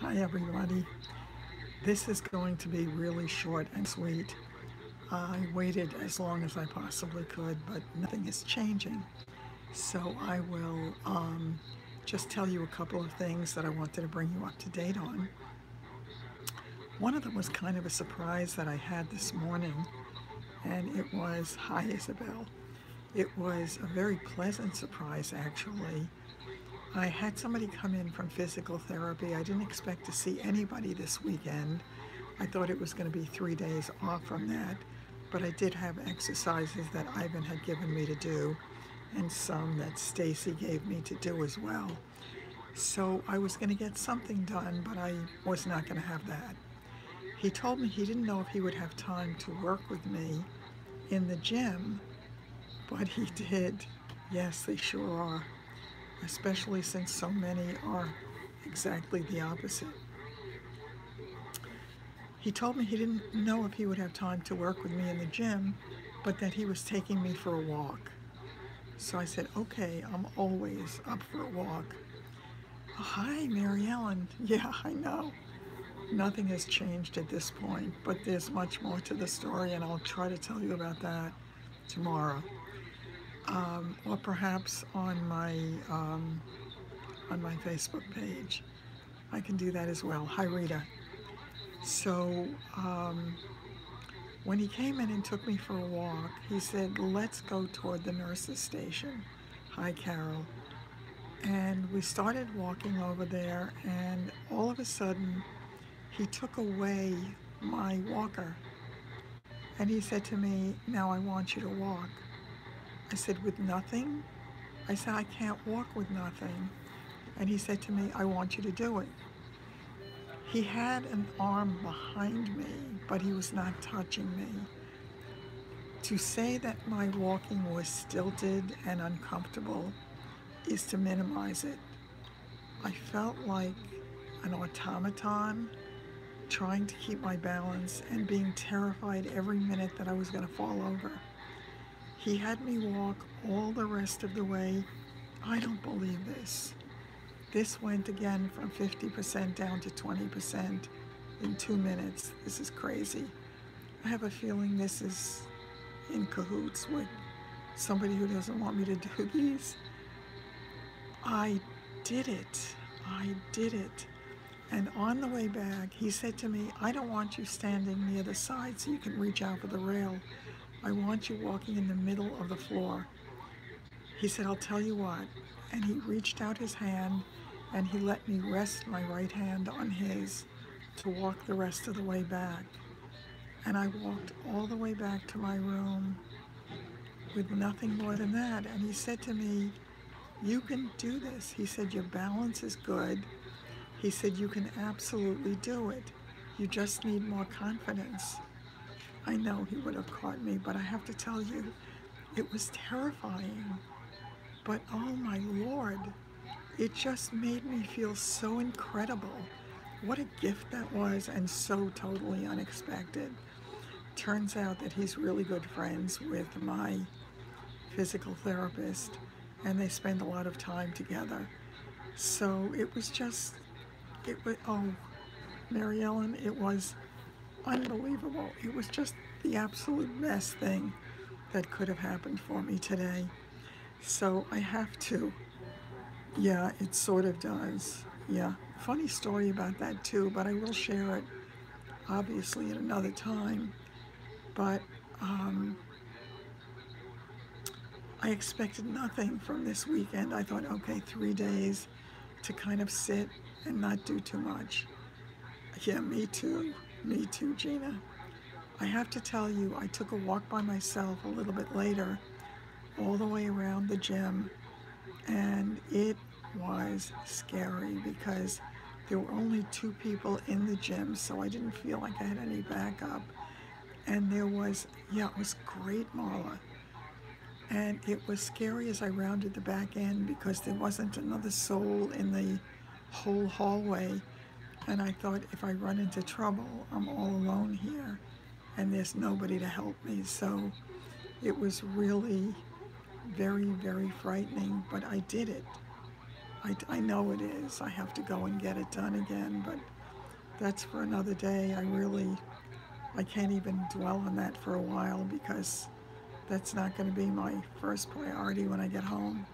Hi everybody. This is going to be really short and sweet. I waited as long as I possibly could, but nothing is changing. So I will just tell you a couple of things that I wanted to bring you up to date on. One of them was kind of a surprise that I had this morning, and it was, hi Isabel. It was a very pleasant surprise actually. I had somebody come in from physical therapy. I didn't expect to see anybody this weekend. I thought it was going to be 3 days off from that, but I did have exercises that Ivan had given me to do and some that Stacy gave me to do as well. So I was going to get something done, but I was not going to have that. He told me he didn't know if he would have time to work with me in the gym, but he did. Yes, they sure are, especially since so many are exactly the opposite. He told me he didn't know if he would have time to work with me in the gym, but that he was taking me for a walk. So I said, okay, I'm always up for a walk. Oh, hi, Mary Ellen. Yeah, I know. Nothing has changed at this point, but there's much more to the story, and I'll try to tell you about that tomorrow. Or perhaps on my Facebook page. I can do that as well. Hi, Rita. So when he came in and took me for a walk, he said, let's go toward the nurse's station. Hi, Carol. And we started walking over there, and all of a sudden, he took away my walker. And he said to me, now I want you to walk. I said, with nothing? I said, I can't walk with nothing. And he said to me, I want you to do it. He had an arm behind me, but he was not touching me. To say that my walking was stilted and uncomfortable is to minimize it. I felt like an automaton trying to keep my balance and being terrified every minute that I was going to fall over. He had me walk all the rest of the way. I don't believe this. This went again from 50% down to 20% in 2 minutes. This is crazy. I have a feeling this is in cahoots with somebody who doesn't want me to do these. I did it. I did it. And on the way back, he said to me, I don't want you standing near the side so you can reach out for the rail. I want you walking in the middle of the floor. He said, I'll tell you what. And he reached out his hand and he let me rest my right hand on his to walk the rest of the way back. And I walked all the way back to my room with nothing more than that. And he said to me, you can do this. He said, your balance is good. He said, you can absolutely do it. You just need more confidence. I know he would have caught me, but I have to tell you, it was terrifying. But oh my Lord, it just made me feel so incredible. What a gift that was, and so totally unexpected. Turns out that he's really good friends with my physical therapist, and they spend a lot of time together. So it was, oh, Mary Ellen, it was unbelievable. It was just the absolute best thing that could have happened for me today. So I have to, yeah, it sort of does. Yeah, funny story about that too, but I will share it obviously at another time. But I expected nothing from this weekend. I thought, okay, 3 days to kind of sit and not do too much. Yeah, me too, Gina. I have to tell you, I took a walk by myself a little bit later, all the way around the gym, and it was scary because there were only 2 people in the gym, so I didn't feel like I had any backup. And there was, yeah, it was great, Marla. And it was scary as I rounded the back end because there wasn't another soul in the whole hallway. And I thought, if I run into trouble, I'm all alone here and there's nobody to help me. So it was really very, very frightening, but I did it. I know it is. I have to go and get it done again, but that's for another day. I can't even dwell on that for a while because that's not going to be my first priority when I get home.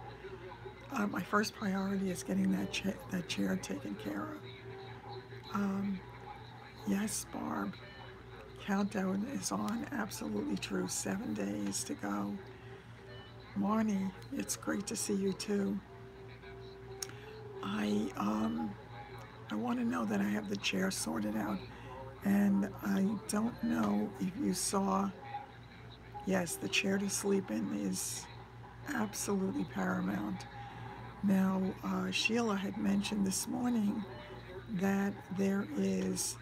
My first priority is getting that chair taken care of. Um, yes, Barb, countdown is on. Absolutely true. 7 days to go. Marnie, it's great to see you too. I um, I want to know that I have the chair sorted out, and I don't know if you saw. Yes, the chair to sleep in is absolutely paramount. Now, Sheila had mentioned this morning that there is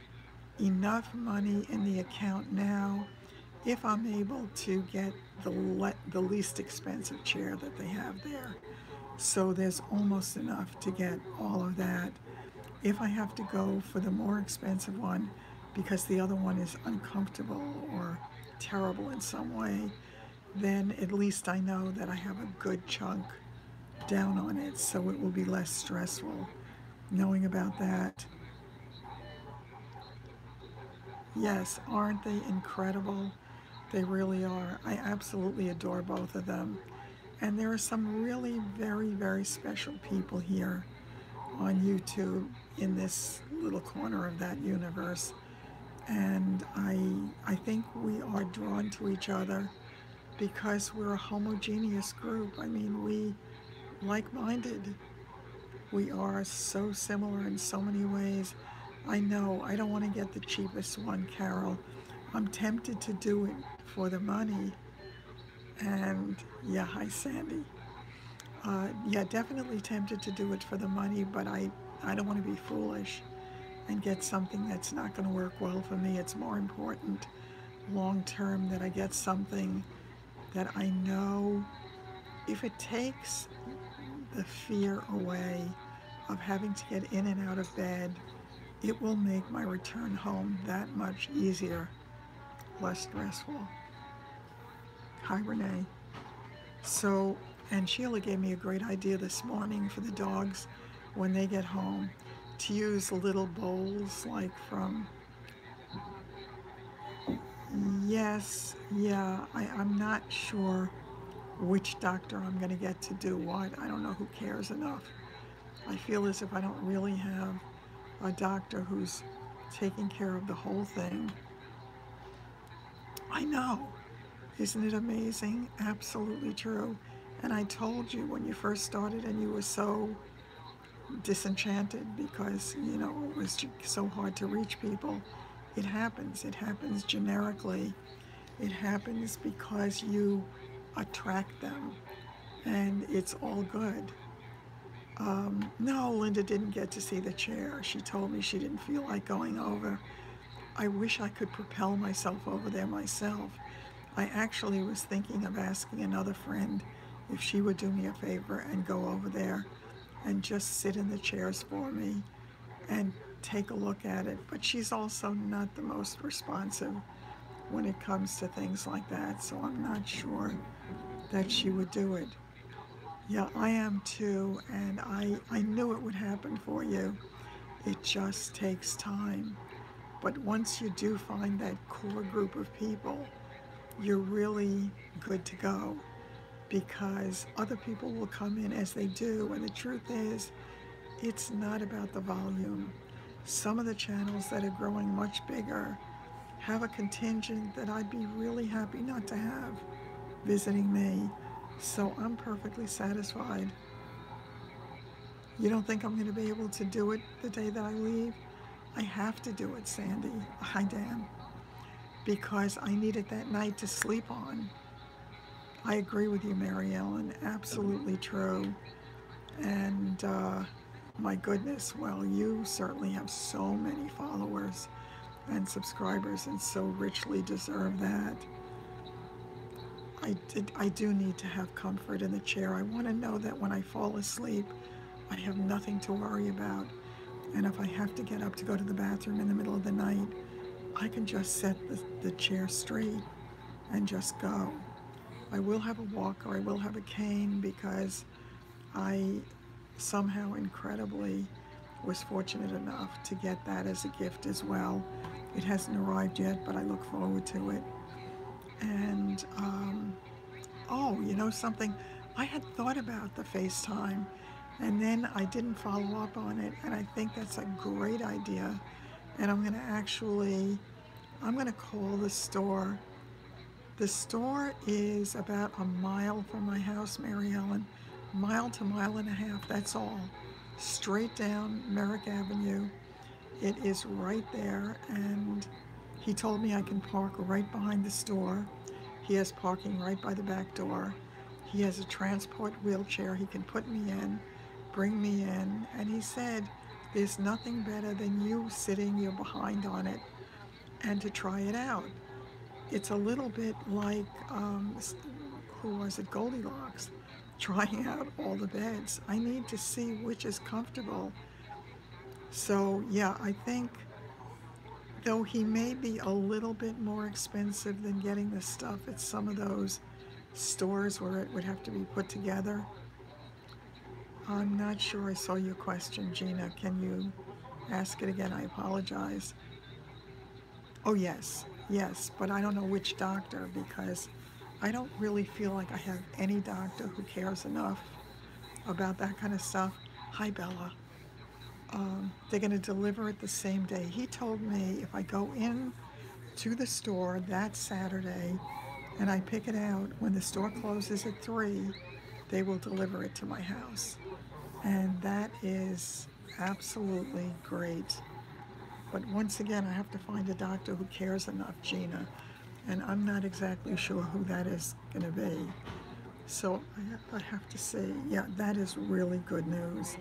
enough money in the account now if I'm able to get the least expensive chair that they have there. So there's almost enough to get all of that. If I have to go for the more expensive one because the other one is uncomfortable or terrible in some way, then at least I know that I have a good chunk down on it, so it will be less stressful knowing about that. Yes, aren't they incredible? They really are. I absolutely adore both of them. And there are some really very, very special people here on YouTube in this little corner of that universe. And I think we are drawn to each other because we're a homogeneous group. I mean, we like-minded. We are so similar in so many ways. I know I don't want to get the cheapest one, Carol. I'm tempted to do it for the money. And yeah, hi Sandy. Yeah, definitely tempted to do it for the money, but I don't want to be foolish and get something that's not going to work well for me. It's more important long term that I get something that I know if it takes the fear away of having to get in and out of bed, it will make my return home that much easier, less stressful. Hi, Renee. So, and Sheila gave me a great idea this morning for the dogs when they get home to use little bowls like from, yes, yeah, I'm not sure which doctor I'm going to get to do what. I don't know who cares enough. I feel as if I don't really have a doctor who's taking care of the whole thing. I know. Isn't it amazing? Absolutely true. And I told you when you first started and you were so disenchanted because, it was so hard to reach people. It happens. It happens generically. It happens because you attract them and it's all good. No, Linda didn't get to see the chair. She told me she didn't feel like going over. I wish I could propel myself over there myself. I actually was thinking of asking another friend if she would do me a favor and go over there and just sit in the chairs for me and take a look at it. But she's also not the most responsive when it comes to things like that, so I'm not sure that she would do it. Yeah, I am too, and I knew it would happen for you. It just takes time. But once you do find that core group of people, you're really good to go because other people will come in as they do. And the truth is, it's not about the volume. Some of the channels that are growing much bigger have a contingent that I'd be really happy not to have visiting me. So I'm perfectly satisfied. You don't think I'm going to be able to do it the day that I leave? I have to do it, Sandy. Hi, Dan. Because I need it that night to sleep on. I agree with you, Mary Ellen. Absolutely true. And my goodness, well, you certainly have so many followers and subscribers and so richly deserve that. I do need to have comfort in the chair. I want to know that when I fall asleep, I have nothing to worry about. And if I have to get up to go to the bathroom in the middle of the night, I can just set the chair straight and just go. I will have a walker, I will have a cane because I somehow incredibly was fortunate enough to get that as a gift as well. It hasn't arrived yet, but I look forward to it. And oh, you know something? I had thought about the FaceTime and then I didn't follow up on it, and I think that's a great idea. And I'm going to call the store. The store is about a mile from my house, Mary Ellen. Mile to mile and a half, that's all. Straight down Merrick Avenue. It is right there, and he told me I can park right behind the store. He has parking right by the back door. He has a transport wheelchair he can put me in, bring me in, and he said there's nothing better than you sitting your behind on it and to try it out. It's a little bit like, who was it, Goldilocks, trying out all the beds. I need to see which is comfortable. So yeah, I think, though he may be a little bit more expensive than getting the stuff at some of those stores where it would have to be put together. I'm not sure I saw your question, Gina. Can you ask it again? I apologize. Oh, yes, yes, but I don't know which doctor, because I don't really feel like I have any doctor who cares enough about that kind of stuff. Hi, Bella. They're going to deliver it the same day. He told me if I go in to the store that Saturday and I pick it out when the store closes at 3, they will deliver it to my house. And that is absolutely great. But once again, I have to find a doctor who cares enough, Gina. And I'm not exactly sure who that is going to be. So I have to say, yeah, that is really good news.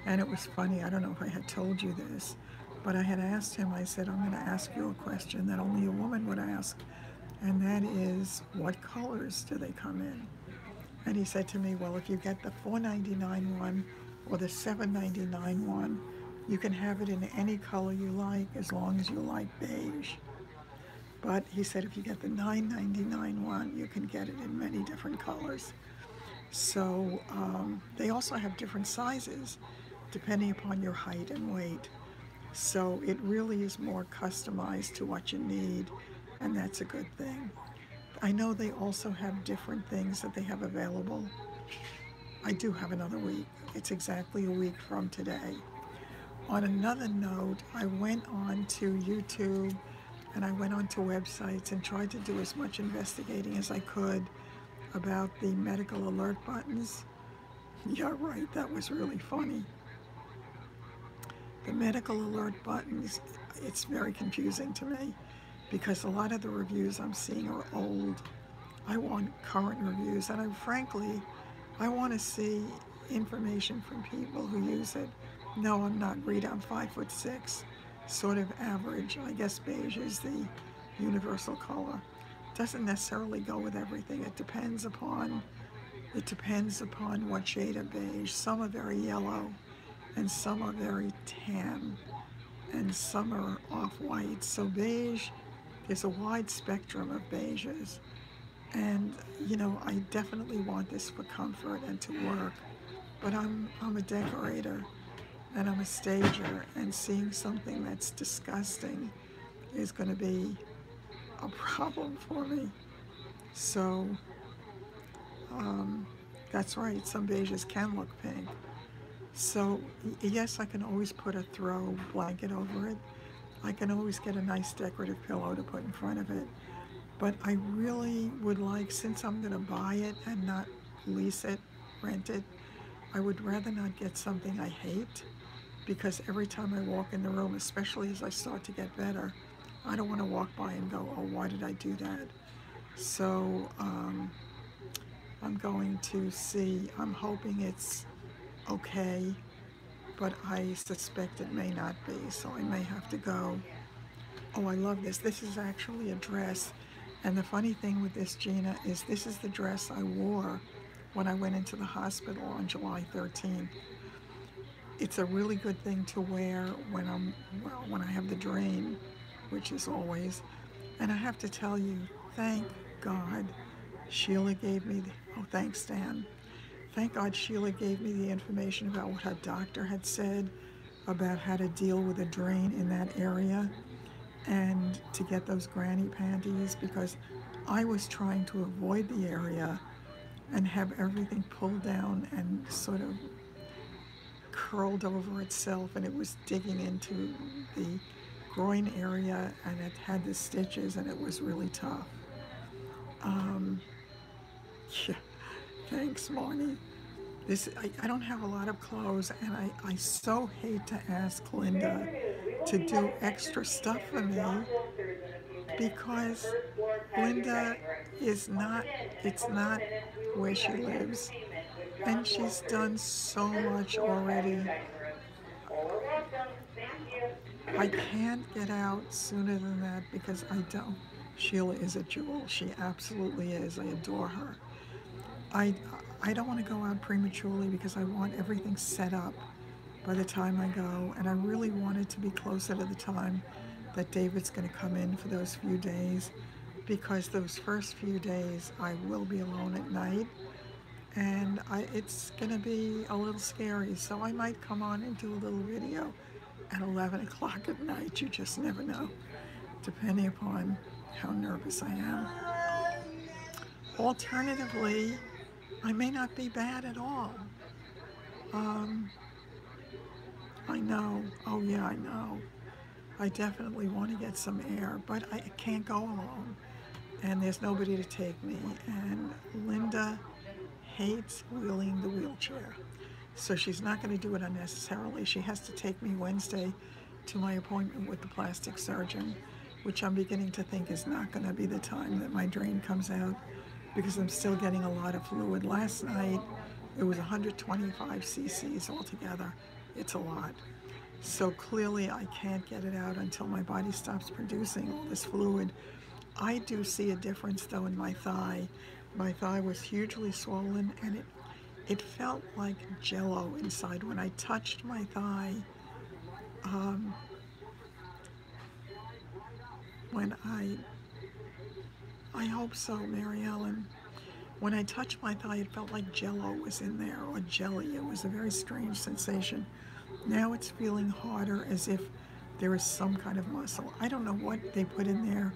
And it was funny, I don't know if I had told you this, but I had asked him, I said, I'm going to ask you a question that only a woman would ask. And that is, what colors do they come in? And he said to me, well, if you get the $4.99 one or the $7.99 one, you can have it in any color you like as long as you like beige. But he said if you get the $9.99 one, you can get it in many different colors. So they also have different sizes depending upon your height and weight. So it really is more customized to what you need, and that's a good thing. I know they also have different things that they have available. I do have another week. It's exactly a week from today. On another note, I went on to YouTube and I went onto websites and tried to do as much investigating as I could about the medical alert buttons. Yeah, right, that was really funny. The medical alert buttons, it's very confusing to me because a lot of the reviews I'm seeing are old. I want current reviews, and frankly, I want to see information from people who use it. No, I'm not Rita, I'm 5'6", sort of average. I guess beige is the universal color. Doesn't necessarily go with everything. It depends upon what shade of beige. Some are very yellow, and some are very tan, and some are off-white. So beige, there's a wide spectrum of beiges. And, you know, I definitely want this for comfort and to work. But I'm a decorator, and I'm a stager, and seeing something that's disgusting is going to be a problem for me. So, that's right, some beiges can look pink. So, yes, I can always put a throw blanket over it. I can always get a nice decorative pillow to put in front of it. But I really would like, since I'm going to buy it and not lease it, rent it, I would rather not get something I hate, because every time I walk in the room, especially as I start to get better, I don't want to walk by and go, oh, why did I do that? So I'm going to see. I'm hoping it's okay, but I suspect it may not be, so I may have to go. Oh, I love this. This is actually a dress. And the funny thing with this, Gina, is this is the dress I wore when I went into the hospital on July 13th. It's a really good thing to wear when when I have the drain, which is always. And I have to tell you, thank God, Sheila gave me, oh, thanks, Dan. Thank God Sheila gave me the information about what her doctor had said about how to deal with a drain in that area and to get those granny panties, because I was trying to avoid the area and have everything pulled down and sort of curled over itself, and it was digging into the groin area, and it had the stitches, and it was really tough. Um, yeah, thanks, Marnie. I don't have a lot of clothes, and I so hate to ask Linda to do extra stuff for me because Linda is not, it's not where she lives, and she's done so much already. I can't get out sooner than that because I don't. Sheila is a jewel. She absolutely is. I adore her. I, I don't want to go out prematurely because I want everything set up by the time I go, and I really want it to be closer to the time that David's going to come in for those few days, because those first few days I will be alone at night, and it's going to be a little scary, so I might come on and do a little video at 11 o'clock at night. You just never know, depending upon how nervous I am. Alternatively, I may not be bad at all. I know. Oh yeah, I know. I definitely want to get some air, but I can't go alone. And there's nobody to take me. And Linda hates wheeling the wheelchair. So she's not going to do it unnecessarily. She has to take me Wednesday to my appointment with the plastic surgeon, which I'm beginning to think is not going to be the time that my drain comes out, because I'm still getting a lot of fluid. Last night, it was 125 cc's altogether. It's a lot. So clearly I can't get it out until my body stops producing all this fluid. I do see a difference though in my thigh. My thigh was hugely swollen, and it felt like jello inside when I touched my thigh. When I hope so, Mary Ellen. When I touched my thigh, it felt like jello was in there, or jelly. It was a very strange sensation. Now it's feeling harder, as if there is some kind of muscle. I don't know what they put in there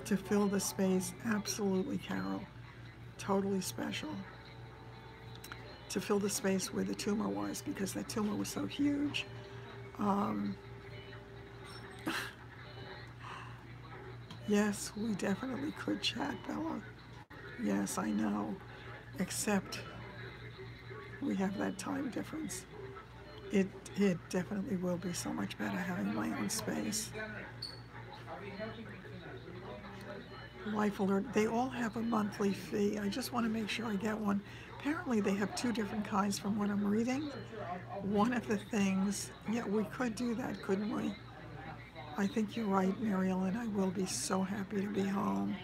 to fill the space. Absolutely, Carol. Totally special. To fill the space where the tumor was, because that tumor was so huge. Yes, we definitely could chat, Bella. Yes, I know. Except we have that time difference. It definitely will be so much better having my own space. Life Alert, they all have a monthly fee. I just want to make sure I get one. Apparently they have two different kinds from what I'm reading. One of the things, yeah, we could do that, couldn't we? I think you're right, Mary Ellen. I will be so happy to be home.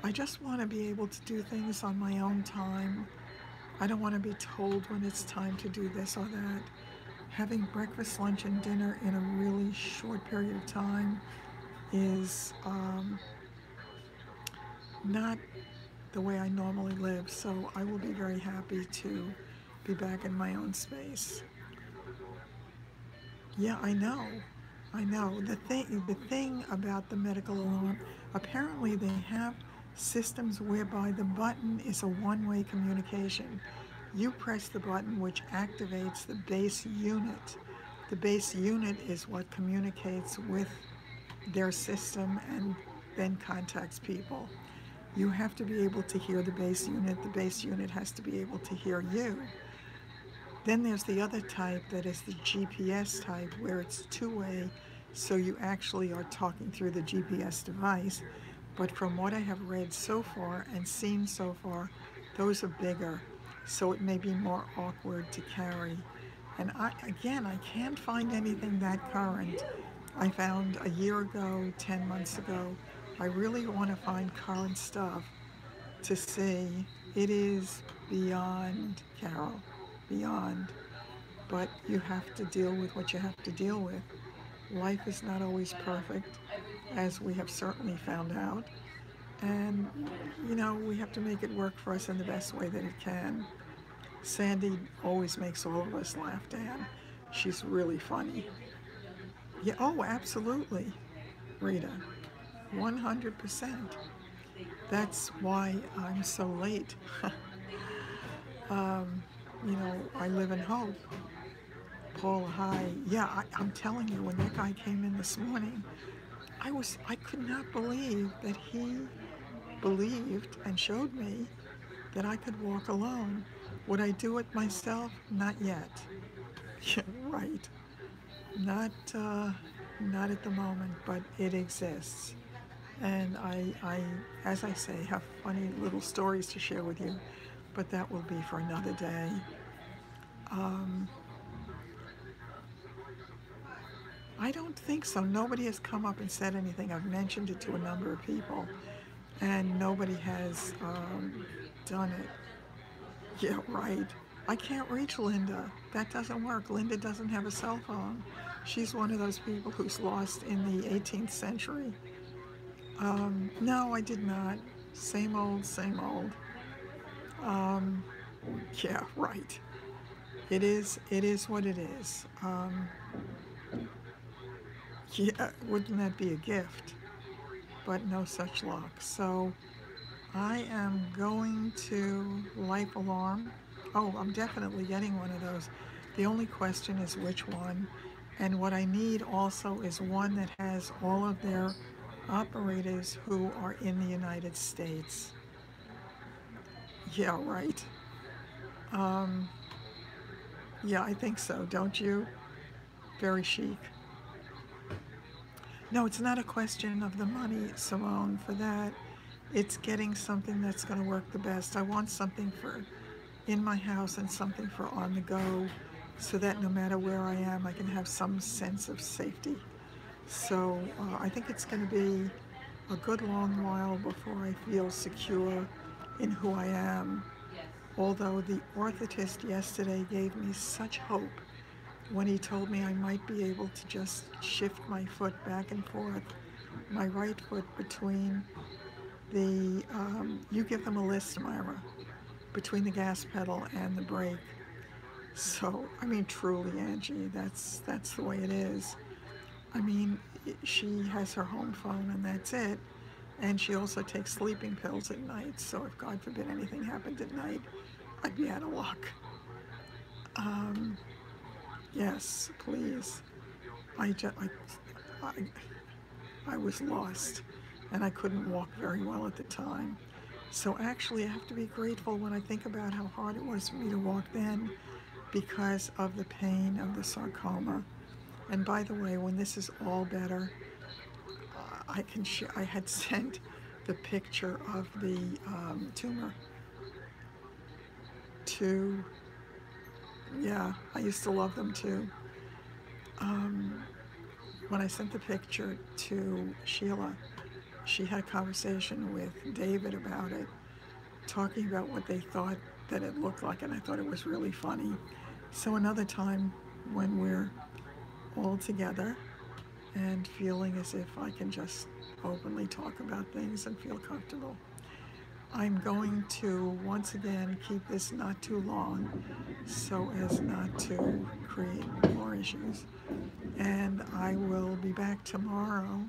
I just want to be able to do things on my own time. I don't want to be told when it's time to do this or that. Having breakfast, lunch, and dinner in a really short period of time is not the way I normally live, so I will be very happy to be back in my own space. Yeah, I know. I know. The thing about the medical alarm, apparently they have systems whereby the button is a one-way communication. You press the button, which activates the base unit. The base unit is what communicates with their system and then contacts people. You have to be able to hear the base unit. The base unit has to be able to hear you. Then there's the other type that is the GPS type, where it's two-way, so you actually are talking through the GPS device. But from what I have read so far and seen so far, those are bigger, so it may be more awkward to carry. And I can't find anything that current. I found a year ago, 10 months ago. I really want to find current stuff to see. It is beyond, Carol, beyond. But you have to deal with what you have to deal with. Life is not always perfect, as we have certainly found out. And, you know, we have to make it work for us in the best way that it can. Sandy always makes all of us laugh, Dan. She's really funny. Yeah, oh, absolutely, Rita. 100%. That's why I'm so late. You know, I live in hope. Paul, hi. Yeah, I'm telling you, when that guy came in this morning, I could not believe that he believed and showed me that I could walk alone. Would I do it myself? Not yet. Yeah, right. Not, not at the moment, but it exists. And as I say, have funny little stories to share with you, but that will be for another day. Um, I don't think so. Nobody has come up and said anything. I've mentioned it to a number of people, and nobody has done it. Yeah, right. I can't reach Linda. That doesn't work. Linda doesn't have a cell phone. She's one of those people who's lost in the 18th century. No, I did not. Same old, same old. Um, yeah, right. It is what it is. Yeah, wouldn't that be a gift? But no such luck. So I am going to Life Alarm. Oh, I'm definitely getting one of those. The only question is which one. And what I need also is one that has all of their operators who are in the United States. Yeah, right. Um, yeah, I think so, don't you? Very chic. No, it's not a question of the money, Simone, for that. It's getting something that's going to work the best. I want something for in my house and something for on the go so that no matter where I am, I can have some sense of safety. So I think it's going to be a good long while before I feel secure in who I am. Although the orthotist yesterday gave me such hope when he told me I might be able to just shift my foot back and forth, my right foot between you give them a list, Myra, between the gas pedal and the brake. So, I mean, truly, Angie, that's the way it is. I mean, she has her home phone and that's it. And she also takes sleeping pills at night. So if God forbid anything happened at night, I'd be out of luck. Yes, please. I, just, I, I was lost and I couldn't walk very well at the time. So actually, I have to be grateful when I think about how hard it was for me to walk then because of the pain of the sarcoma. And by the way, when this is all better, I had sent the picture of the tumor to, yeah, I used to love them too. When I sent the picture to Sheila, she had a conversation with David about it, talking about what they thought that it looked like, and I thought it was really funny. So another time when we're all together and feeling as if I can just openly talk about things and feel comfortable, I'm going to once again keep this not too long so as not to create more issues. And I will be back tomorrow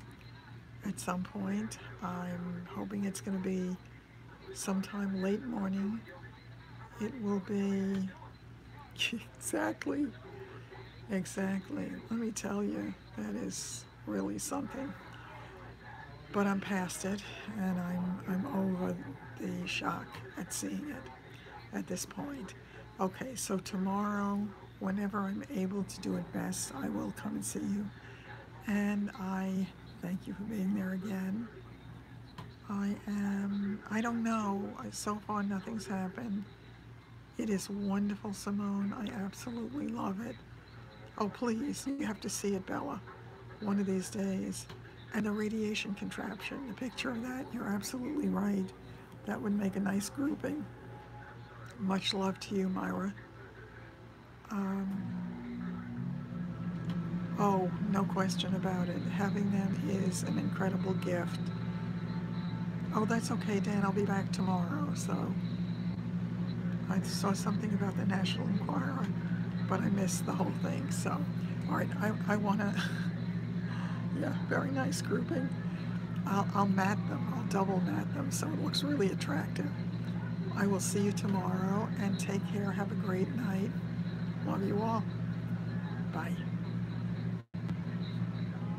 at some point. I'm hoping it's going to be sometime late morning. It will be exactly. Let me tell you, that is really something. But I'm past it, and I'm over the shock at seeing it at this point. Okay, so tomorrow, whenever I'm able to do it best, I will come and see you. And I thank you for being there again. I don't know, so far nothing's happened. It is wonderful, Simone. I absolutely love it. Oh, please, you have to see it, Bella, one of these days. And the radiation contraption, the picture of that, you're absolutely right. That would make a nice grouping. Much love to you, Myra. Oh, no question about it. Having them is an incredible gift. Oh, that's okay, Dan. I'll be back tomorrow, so I saw something about the National Enquirer, but I missed the whole thing. So, all right, I want to, yeah, very nice grouping. I'll mat them. I'll double mat them so it looks really attractive. I will see you tomorrow, and take care. Have a great night. Love you all. Bye.